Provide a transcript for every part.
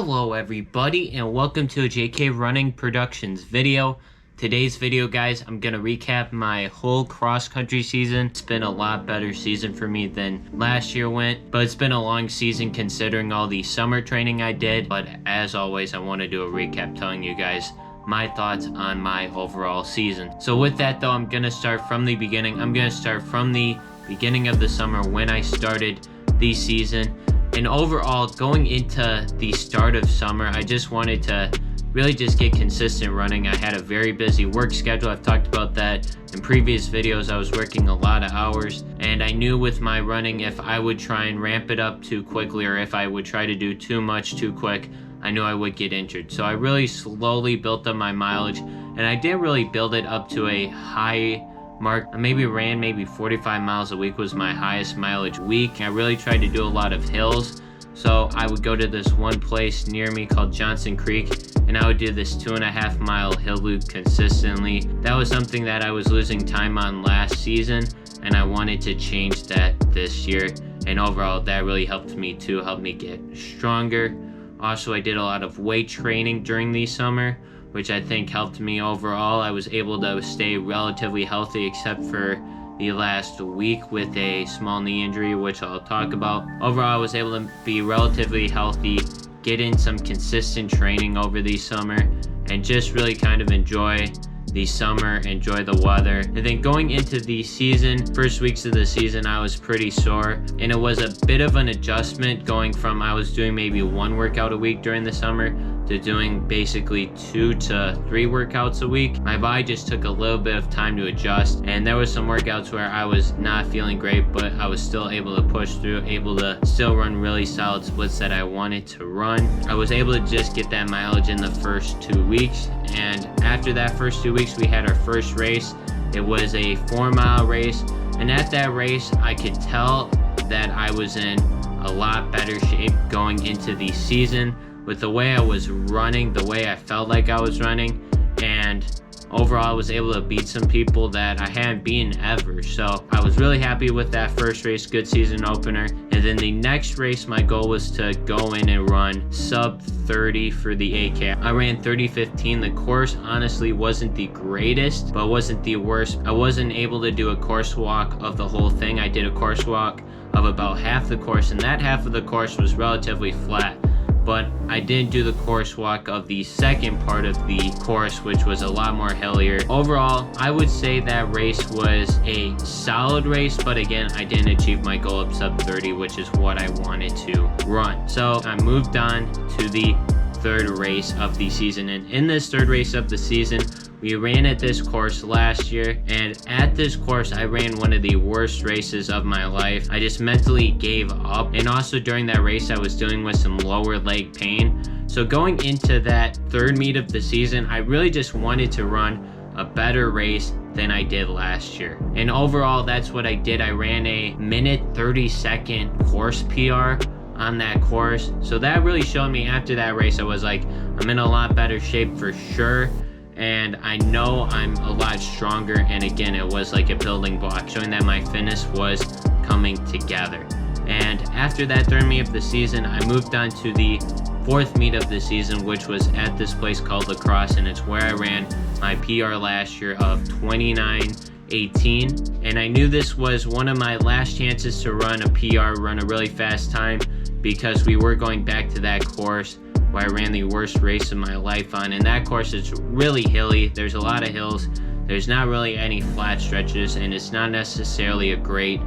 Hello everybody and welcome to a JK Running Productions video. Today's video, guys, I'm gonna recap my whole cross-country season. It's been a lot better season for me than last year went, but it's been a long season considering all the summer training I did. But as always, I want to do a recap telling you guys my thoughts on my overall season. So with that though, I'm gonna start from the beginning. I'm gonna start from the beginning of the summer when I started the season. And overall, going into the start of summer, I just wanted to really just get consistent running. I had a very busy work schedule. I've talked about that in previous videos. I was working a lot of hours, and I knew with my running, if I would try and ramp it up too quickly or if I would try to do too much too quick, I knew I would get injured. So I really slowly built up my mileage, and I didn't really build it up to a high mark. I maybe 45 miles a week was my highest mileage week. I really tried to do a lot of hills. So I would go to this one place near me called Johnson Creek, and I would do this 2.5 mile hill loop consistently. That was something that I was losing time on last season, and I wanted to change that this year. And overall, that really helped me get stronger. Also, I did a lot of weight training during the summer, which I think helped me overall. I was able to stay relatively healthy except for the last week with a small knee injury, which I'll talk about. Overall, I was able to be relatively healthy, get in some consistent training over the summer, and just really kind of enjoy the summer, enjoy the weather. And then going into the season, first weeks of the season, I was pretty sore, and it was a bit of an adjustment going from I was doing maybe one workout a week during the summer to doing basically 2 to 3 workouts a week. My body just took a little bit of time to adjust, and there was some workouts where I was not feeling great, but I was still able to push through, able to still run really solid splits that I wanted to run. I was able to just get that mileage in the first 2 weeks, and after that first 2 weeks, we had our first race. It was a 4-mile race, and at that race, I could tell that I was in a lot better shape going into the season with the way I was running, the way I felt like I was running, and overall I was able to beat some people that I hadn't beaten ever. So I was really happy with that first race, good season opener. And then the next race, my goal was to go in and run sub 30 for the 8K. I ran 30:15. The course honestly wasn't the greatest, but wasn't the worst. I wasn't able to do a course walk of the whole thing. I did a course walk of about half the course, and that half of the course was relatively flat. But I didn't do the course walk of the second part of the course, which was a lot more hillier. Overall, I would say that race was a solid race, but again, I didn't achieve my goal of sub 30, which is what I wanted to run. So I moved on to the third race of the season, and in this third race of the season, we ran at this course last year, and at this course I ran one of the worst races of my life. I just mentally gave up, and also during that race I was dealing with some lower leg pain. So going into that third meet of the season, I really just wanted to run a better race than I did last year. And overall, that's what I did. I ran a 1:30 course PR on that course. So that really showed me after that race, I was like, I'm in a lot better shape for sure. And I know I'm a lot stronger, and again, it was like a building block, showing that my fitness was coming together. And after that third meet of the season, I moved on to the fourth meet of the season, which was at this place called La Crosse, and it's where I ran my PR last year of 29:18. And I knew this was one of my last chances to run a PR, run a really fast time, because we were going back to that course where I ran the worst race of my life on. And that course is really hilly. There's a lot of hills. There's not really any flat stretches, and it's not necessarily a great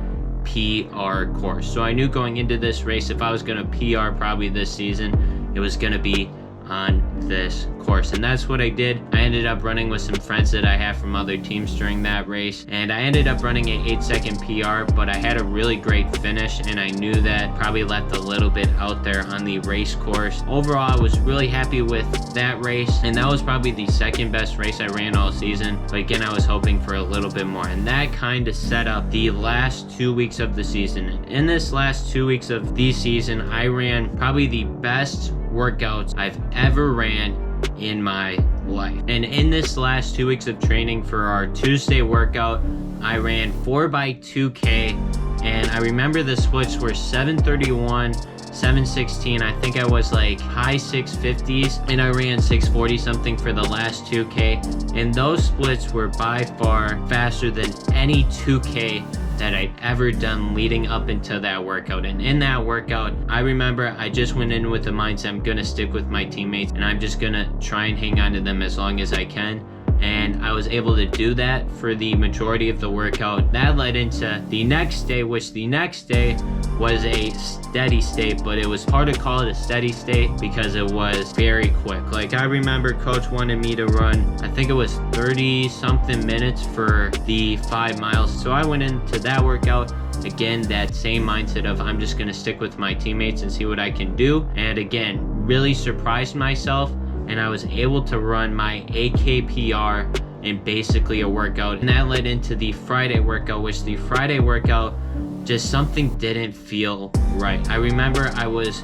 PR course. So I knew going into this race, if I was going to PR probably this season, it was going to be on this course, and that's what I did. I ended up running with some friends that I have from other teams during that race, and I ended up running an 8-second PR, but I had a really great finish, and I knew that probably left a little bit out there on the race course. Overall, I was really happy with that race, and that was probably the second best race I ran all season, but again, I was hoping for a little bit more, and that kind of set up the last 2 weeks of the season. In this last 2 weeks of the season, I ran probably the best workouts I've ever ran in my life. And in this last 2 weeks of training for our Tuesday workout, I ran 4x2K, and I remember the splits were 7:31, 7:16. I think I was like high 650s, and I ran 640 something for the last 2K. And those splits were by far faster than any 2K that I'd ever done leading up into that workout. And in that workout, I remember I just went in with the mindset, I'm gonna stick with my teammates and I'm just gonna try and hang on to them as long as I can. And I was able to do that for the majority of the workout. That led into the next day, which the next day was a steady state, but it was hard to call it a steady state because it was very quick. Like, I remember coach wanted me to run, I think it was 30 something minutes for the 5 miles. So I went into that workout, again, that same mindset of I'm just gonna stick with my teammates and see what I can do. And again, really surprised myself, and I was able to run my AKPR in basically a workout. And that led into the Friday workout, which the Friday workout, just something didn't feel right. I remember I was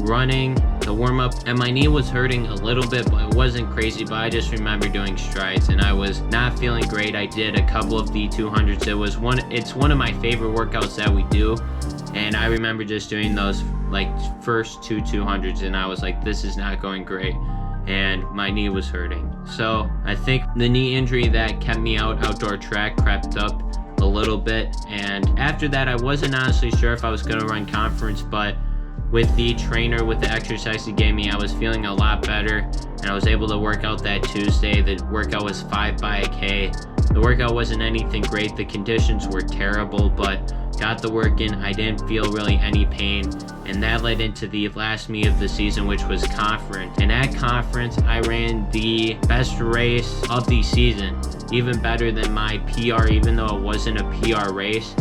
running the warm-up and my knee was hurting a little bit, but it wasn't crazy. But I just remember doing strides and I was not feeling great. I did a couple of the 200s. It's one of my favorite workouts that we do. And I remember just doing those like first 200s and I was like, this is not going great. And my knee was hurting. So I think the knee injury that kept me outdoor track crept up a little bit. And after that, I wasn't honestly sure if I was gonna run conference, but with the trainer, with the exercise he gave me, I was feeling a lot better. And I was able to work out that Tuesday. The workout was 5 by a K. The workout wasn't anything great. The conditions were terrible, but got the work in. I didn't feel really any pain. And that led into the last meet of the season, which was conference. And at conference, I ran the best race of the season, even better than my PR, even though it wasn't a PR race.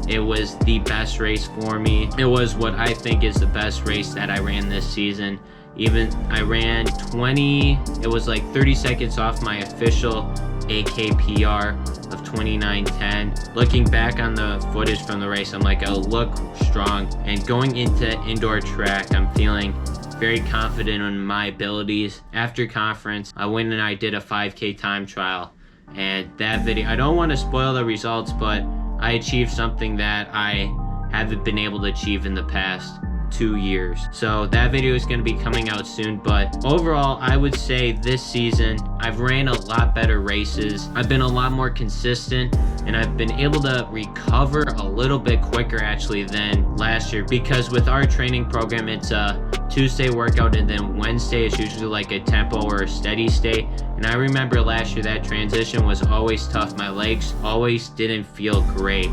It was the best race for me. It was what I think is the best race that I ran this season. Even I ran it was like 30 seconds off my official AKPR of 29:10. Looking back on the footage from the race, I'm like, I look strong. And going into indoor track, I'm feeling very confident in my abilities. After conference, I went and I did a 5K time trial. And that video, I don't want to spoil the results, but I achieved something that I haven't been able to achieve in the past 2 years. So that video is going to be coming out soon, but overall I would say this season I've ran a lot better races. I've been a lot more consistent and I've been able to recover a little bit quicker actually than last year, because with our training program it's a Tuesday workout and then Wednesday is usually like a tempo or a steady state. And I remember last year that transition was always tough. My legs always didn't feel great.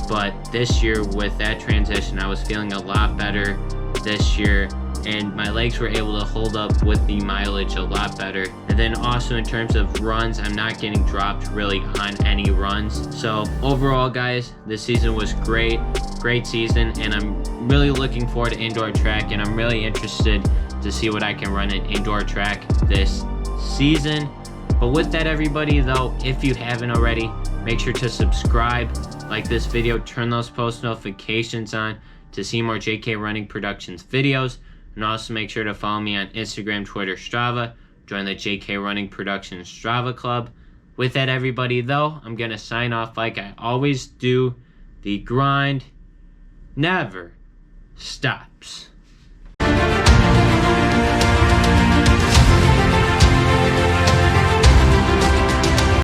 But this year with that transition, I was feeling a lot better this year and my legs were able to hold up with the mileage a lot better. And then also in terms of runs, I'm not getting dropped really on any runs. So overall guys, this season was great season, and I'm really looking forward to indoor track, and I'm really interested to see what I can run in indoor track this season. But with that everybody though, if you haven't already, make sure to subscribe, like this video, turn those post notifications on to see more JK Running Productions videos, and also make sure to follow me on Instagram, Twitter, Strava. Join the JK Running Productions Strava Club. With that everybody though, I'm gonna sign off like I always do. The grind never stops.